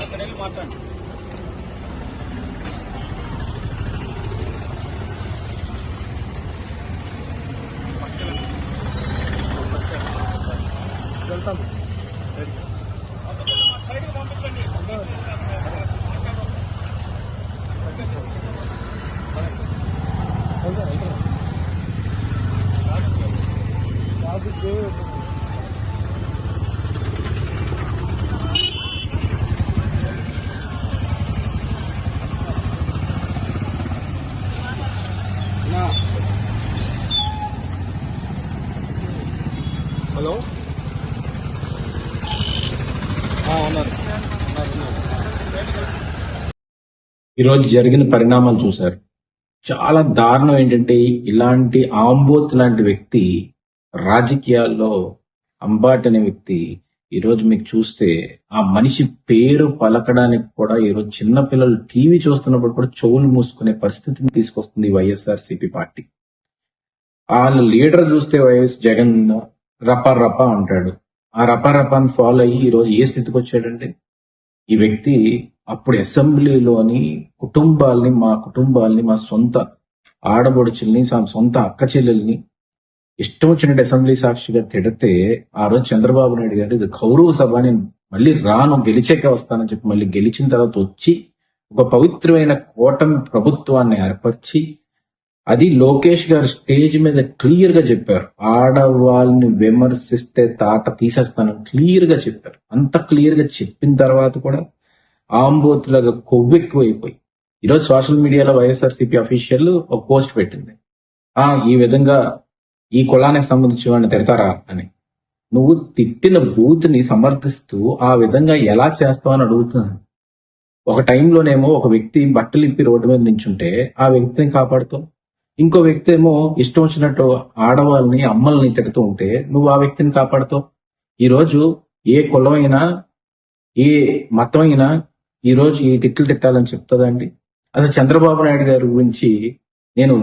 అక్కడ వెళ్ళి మాట్లాడండి. వెళ్తాం సైడ్కి పంపించండి. హలో ఈరోజు జరిగిన పరిణామాలు చూశారు. చాలా దారుణం ఏంటంటే, ఇలాంటి ఆంబోత్ లాంటి వ్యక్తి రాజకీయాల్లో అంబాటి అనే వ్యక్తి ఈరోజు మీకు చూస్తే ఆ మనిషి పేరు పలకడానికి కూడా ఈరోజు చిన్నపిల్లలు టీవీ చూస్తున్నప్పుడు కూడా చెవులు మూసుకునే పరిస్థితిని తీసుకొస్తుంది వైఎస్ఆర్సీపీ పార్టీ. వాళ్ళ లీడర్ చూస్తే వైఎస్ జగన్ రపా రపా అంటాడు. ఆ రపా రపాన్ని ఫాలో అయ్యి ఈరోజు ఏ స్థితికి వచ్చాడంటే, ఈ వ్యక్తి అప్పుడు అసెంబ్లీలోని మా కుటుంబాల్ని మా సొంత ఆడబొడుచుల్ని సొంత అక్క చెల్లెల్ని ఇష్టం వచ్చినట్టు అసెంబ్లీ సాక్షిగా తిడితే ఆ రోజు చంద్రబాబు నాయుడు గారు ఇది గౌరవ సభ, నేను మళ్ళీ రాను, గెలిచాక వస్తానని చెప్పి మళ్ళీ గెలిచిన తర్వాత వచ్చి ఒక పవిత్రమైన కూటమి ప్రభుత్వాన్ని ఏర్పరిచి, అది లోకేష్ గారు స్టేజ్ మీద క్లియర్ గా చెప్పారు, ఆడవాళ్ళని విమర్శిస్తే తాట తీసేస్తానని క్లియర్ గా చెప్పారు. అంత క్లియర్ గా చెప్పిన తర్వాత కూడా ఆంబోతులాగా కొవ్వెక్కువైపోయి ఈరోజు సోషల్ మీడియాలో వైఎస్ఆర్సీపీ అఫీషియల్ ఒక పోస్ట్ పెట్టింది, ఈ విధంగా ఈ కులానికి సంబంధించిన వాడిని తిడతారా అని. నువ్వు తిట్టిన బూత్ని సమర్థిస్తూ ఆ విధంగా ఎలా చేస్తావని అడుగుతున్నాను. ఒక టైంలోనేమో ఒక వ్యక్తి బట్టలు ఇప్పి రోడ్డు మీద నించుంటే ఆ వ్యక్తిని కాపాడుతావు, ఇంకో వ్యక్తి ఏమో ఇష్టం వచ్చినట్టు ఆడవాళ్ళని అమ్మల్ని తిడుతూ ఉంటే నువ్వు ఆ వ్యక్తిని కాపాడుతావు. ఈరోజు ఏ కులమైనా ఏ మతం అయినా ఈరోజు ఈ తిట్లు తిట్టాలని చెప్తుందండి. అసలు చంద్రబాబు నాయుడు గారి గురించి నేను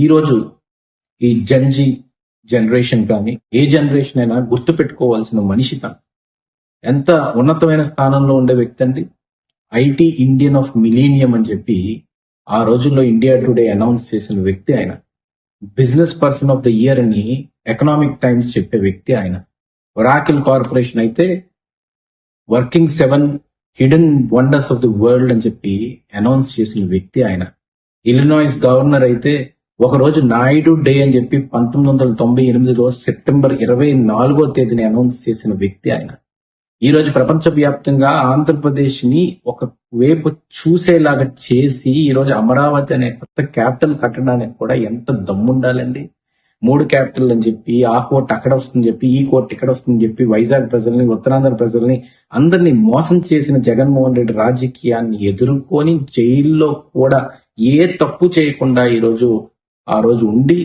ఈరోజు ఈ జంజీ జనరేషన్ కానీ ఏ జనరేషన్ అయినా గుర్తు పెట్టుకోవాల్సిన మనిషి తను. ఎంత ఉన్నతమైన స్థానంలో ఉండే వ్యక్తి అండి. ఐటీ ఇండియన్ ఆఫ్ మిలీనియం అని చెప్పి ఆ రోజుల్లో ఇండియా టుడే అనౌన్స్ చేసిన వ్యక్తి ఆయన. Business person of the year అని ఎకనామిక్ టైమ్స్ చెప్పే వ్యక్తి ఆయన. ఒరాకిల్ కార్పొరేషన్ అయితే working 7 hidden wonders of the world అని చెప్పి అనౌన్స్ చేసిన వ్యక్తి ఆయన. ఇలినాయిస్ గవర్నర్ అయితే ఒక రోజు నాయుడు డే అని చెప్పి 1998లో సెప్టెంబర్ 24వ తేదీని అనౌన్స్ చేసిన వ్యక్తి ఆయన. ఈ రోజు ప్రపంచ వ్యాప్తంగా ఆంధ్రప్రదేశ్ ని ఒక వైపు చూసేలాగా చేసి ఈ రోజు అమరావతి అనే కొత్త క్యాపిటల్ కట్టడానికి కూడా ఎంత దమ్ముండాలండి. 3 క్యాపిటల్ అని చెప్పి ఆ కోర్టు అక్కడ వస్తుందని చెప్పి ఈ కోర్టు ఇక్కడ వస్తుందని చెప్పి వైజాగ్ ప్రజల్ని ఉత్తరాంధ్ర ప్రజల్ని అందరినీ మోసం చేసిన జగన్మోహన్ రెడ్డి రాజకీయాన్ని ఎదుర్కొని జైల్లో కూడా ఏ తప్పు చేయకుండా ఆ రోజు ఉండి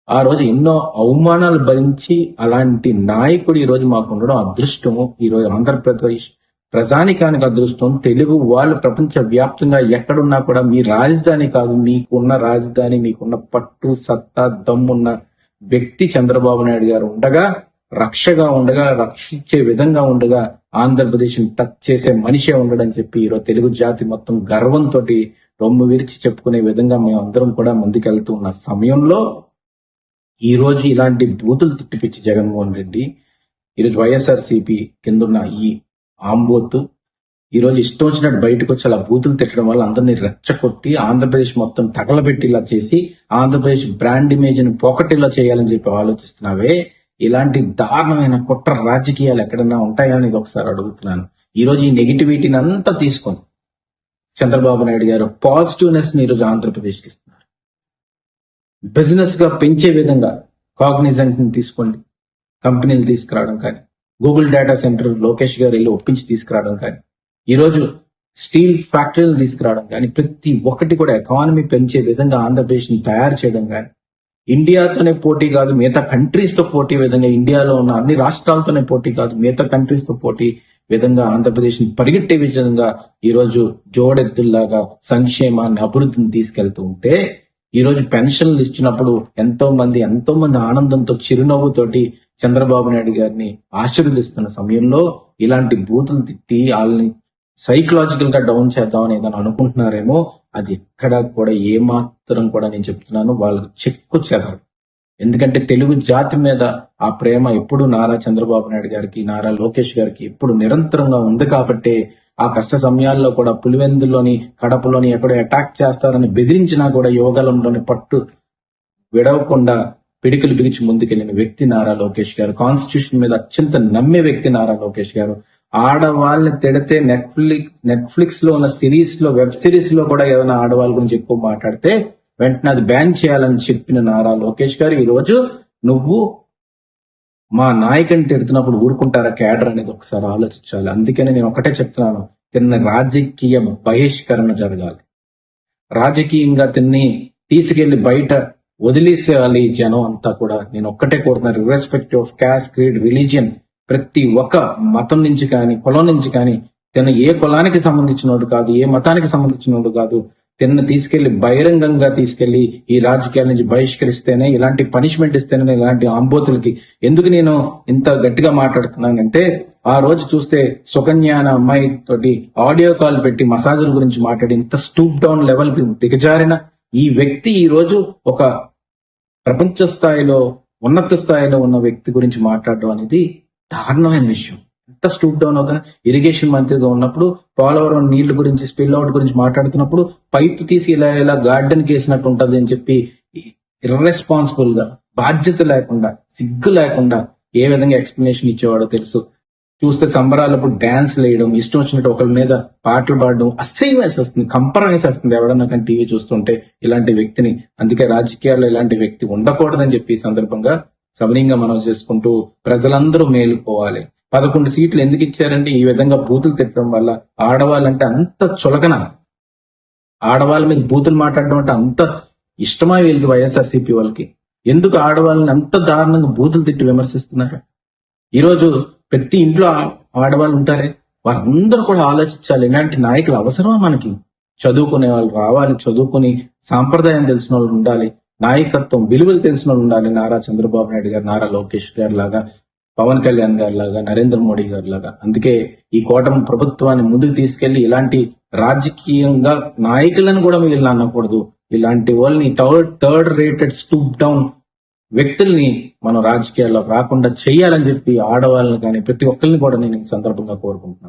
ఆ రోజు ఎన్నో అవమానాలు భరించి అలాంటి నాయకుడు ఈ రోజు మాకు ఉండడం అదృష్టం. ఈ రోజు ఆంధ్రప్రదేశ్ ప్రజానికానికి అదృష్టం. తెలుగు వాళ్ళు ప్రపంచ వ్యాప్తంగా ఎక్కడున్నా కూడా మీ రాజధాని కాదు, మీకున్న రాజధాని, మీకున్న పట్టు సత్తా దమ్మున్న వ్యక్తి చంద్రబాబు నాయుడు గారు ఉండగా, రక్షగా ఉండగా, రక్షించే విధంగా ఉండగా, ఆంధ్రప్రదేశ్ టచ్ చేసే మనిషే ఉండడని చెప్పి ఈరోజు తెలుగు జాతి మొత్తం గర్వంతో రొమ్ము విరిచి చెప్పుకునే విధంగా మేమందరం కూడా ముందుకెళ్తూ ఉన్న సమయంలో ఈ రోజు ఇలాంటి బూతులు తిట్టిపిచ్చి జగన్మోహన్ రెడ్డి ఈరోజు వైఎస్ఆర్సీపీ కిందున్న ఈ ఆంబోతు ఈరోజు ఇష్టం వచ్చినట్టు బయటకు వచ్చి అలా బూతులు తిట్టడం వల్ల అందరినీ రెచ్చగొట్టి ఆంధ్రప్రదేశ్ మొత్తం తగలబెట్టిలా చేసి ఆంధ్రప్రదేశ్ బ్రాండ్ ఇమేజ్ ని పోకటిలా చేయాలని చెప్పి ఆలోచిస్తున్నావే. ఇలాంటి దారుణమైన కుట్ర రాజకీయాలు ఎక్కడన్నా ఉంటాయా అనేది ఒకసారి అడుగుతున్నాను. ఈ రోజు ఈ నెగిటివిటీని అంతా తీసుకొని చంద్రబాబు నాయుడు గారు పాజిటివ్నెస్ ని ఈరోజు ఆంధ్రప్రదేశ్కి ఇస్తున్నారు. బిజినెస్ గా పెంచే విధంగా కాగ్నిజెంట్ ని తీసుకోండి, కంపెనీలు తీసుకురావడం కానీ, గూగుల్ డేటా సెంటర్ లోకేష్ గారు వెళ్ళి ఒప్పించి తీసుకురావడం కానీ, ఈరోజు స్టీల్ ఫ్యాక్టరీలు తీసుకురావడం కానీ, ప్రతి ఒక్కటి కూడా ఎకానమీ పెంచే విధంగా ఆంధ్రప్రదేశ్ ని తయారు చేయడం కానీ, ఇండియాతోనే పోటీ కాదు మిగతా కంట్రీస్ తో పోటీ విధంగా, ఇండియాలో ఉన్న అన్ని రాష్ట్రాలతోనే పోటీ కాదు మిగతా కంట్రీస్ తో పోటీ విధంగా ఆంధ్రప్రదేశ్ ని పరిగెట్టే విధంగా ఈ రోజు జోడెద్దుల్లాగా సంక్షేమాన్ని, అభివృద్ధిని తీసుకెళ్తూ ఉంటే, ఈ రోజు పెన్షన్లు ఇచ్చినప్పుడు ఎంతో మంది ఆనందంతో చిరునవ్వుతోటి చంద్రబాబు నాయుడు గారిని ఆశీర్వదిస్తున్న సమయంలో ఇలాంటి బూతులు తిట్టి వాళ్ళని సైకలాజికల్ గా డౌన్ చేద్దామని ఏదైనా అనుకుంటున్నారేమో, అది ఎక్కడ కూడా ఏమాత్రం కూడా నేను చెప్తున్నాను వాళ్ళకి చెక్కు చెదరు. ఎందుకంటే తెలుగు జాతి మీద ఆ ప్రేమ ఎప్పుడు నారా చంద్రబాబు నాయుడు గారికి, నారా లోకేష్ గారికి ఎప్పుడు నిరంతరంగా ఉంది కాబట్టి ఆ కష్ట సమయాల్లో కూడా పులివెందుల్లోని, కడపలోని ఎక్కడో అటాక్ చేస్తారని బెదిరించినా కూడా యోగాలంలోని పట్టు విడవకుండా పిడికిలు బిగిచి ముందుకెళ్లిన వ్యక్తి నారా లోకేష్ గారు. కాన్స్టిట్యూషన్ మీద అత్యంత నమ్మే వ్యక్తి నారా లోకేష్ గారు. ఆడవాళ్ళని తిడితే నెట్ఫ్లిక్స్ లో ఉన్న సిరీస్ లో, వెబ్ సిరీస్ లో కూడా ఏదైనా ఆడవాళ్ళ గురించి ఎక్కువ మాట్లాడితే వెంటనే అది బ్యాన్ చేయాలని చెప్పిన నారా లోకేష్ గారు ఈ రోజు నువ్వు మా నాయకుని తిడుతున్నప్పుడు ఊరుకుంటారా క్యాడర్ అనేది ఒకసారి ఆలోచించాలి. అందుకని నేను ఒకటే చెప్తున్నాను, తిన్న రాజకీయ బహిష్కరణ జరగాలి. రాజకీయంగా తిన్ని తీసుకెళ్లి బయట వదిలేసేయాలి జనం అంతా కూడా. నేను ఒక్కటే కోరుతున్నాను, irrespective of caste, creed, religion, ప్రతి ఒక్క మతం నుంచి కానీ, కులం నుంచి కానీ, తిన ఏ కులానికి సంబంధించినోడు కాదు, ఏ మతానికి సంబంధించినోడు కాదు, తిన్న తీసుకెళ్లి బహిరంగంగా తీసుకెళ్లి ఈ రాజకీయాల నుంచి బహిష్కరిస్తేనే, ఇలాంటి పనిష్మెంట్ ఇస్తేనే ఇలాంటి ఆంబోతులకి. ఎందుకు నేను ఇంత గట్టిగా మాట్లాడుతున్నానంటే, ఆ రోజు చూస్తే సుకన్య అనే అమ్మాయి తోటి ఆడియో కాల్ పెట్టి మసాజుల గురించి మాట్లాడి ఇంత స్టూప్ డౌన్ లెవెల్ కి దిగజారిన ఈ వ్యక్తి ఈ రోజు ఒక ప్రపంచ స్థాయిలో, ఉన్నత స్థాయిలో ఉన్న వ్యక్తి గురించి మాట్లాడడం అనేది దారుణమైన విషయం. ఎంత స్టూప్ డౌన్ అవుతాను. ఇరిగేషన్ మంత్రిగా ఉన్నప్పుడు పోలవరం నీళ్ల గురించి, స్పిల్ అవుట్ గురించి మాట్లాడుతున్నప్పుడు పైపు తీసి ఇలా గార్డెన్ కేసినట్టు ఉంటది అని చెప్పి ఇర్రెస్పాన్సిబుల్ గా, బాధ్యత లేకుండా, సిగ్గు లేకుండా ఏ విధంగా ఎక్స్ప్లెనేషన్ ఇచ్చేవాడో తెలుసు. చూస్తే సంబరాలప్పుడు డాన్స్ వేయడం, ఇష్టం వచ్చినట్టు ఒకరి మీద పాటలు పాడడం అసహ్యం వేసేస్తుంది, కంపరం వేసేస్తుంది ఎవడన్నా కానీ టీవీ చూస్తుంటే ఇలాంటి వ్యక్తిని. అందుకే రాజకీయాల్లో ఇలాంటి వ్యక్తి ఉండకూడదని చెప్పి ఈ సందర్భంగా సవినీయంగా మనం చేసుకుంటూ ప్రజలందరూ మేలుకోవాలి. 11 సీట్లు ఎందుకు ఇచ్చారంటే ఈ విధంగా బూతులు తిట్టడం వల్ల. ఆడవాళ్ళంటే అంత చులకన, ఆడవాళ్ళ మీద బూతులు మాట్లాడడం అంటే అంత ఇష్టమా వీళ్ళకి, వైఎస్ఆర్సీపీ వాళ్ళకి? ఎందుకు ఆడవాళ్ళని అంత దారుణంగా బూతులు తిట్టి విమర్శిస్తున్నారు? ఈరోజు ప్రతి ఇంట్లో ఆడవాళ్ళు ఉంటారే, వాళ్ళందరూ కూడా ఆలోచించాలి, ఇలాంటి నాయకులు అవసరమా మనకి? చదువుకునే వాళ్ళు రావాలి, చదువుకుని సాంప్రదాయం తెలిసిన వాళ్ళు ఉండాలి, నాయకత్వం విలువలు తెలిసిన వాళ్ళు ఉండాలి. నారా చంద్రబాబు నాయుడు గారు, నారా లోకేష్ గారి లాగా, పవన్ కళ్యాణ్ గారి లాగా, నరేంద్ర మోడీ గారి లాగా. అందుకే ఈ కూటమి ప్రభుత్వాన్ని ముందుకు తీసుకెళ్లి ఇలాంటి రాజకీయంగా నాయకులను కూడా వీళ్ళని అనకూడదు. ఇలాంటి వాళ్ళని థర్డ్ రేటెడ్ స్టూప్ డౌన్ వ్యక్తుల్ని మనం రాజకీయాల్లో రాకుండా చేయాలని చెప్పి ఆడవాళ్ళని కానీ ప్రతి ఒక్కరిని కూడా నేను ఈ సందర్భంగా కోరుకుంటున్నాను.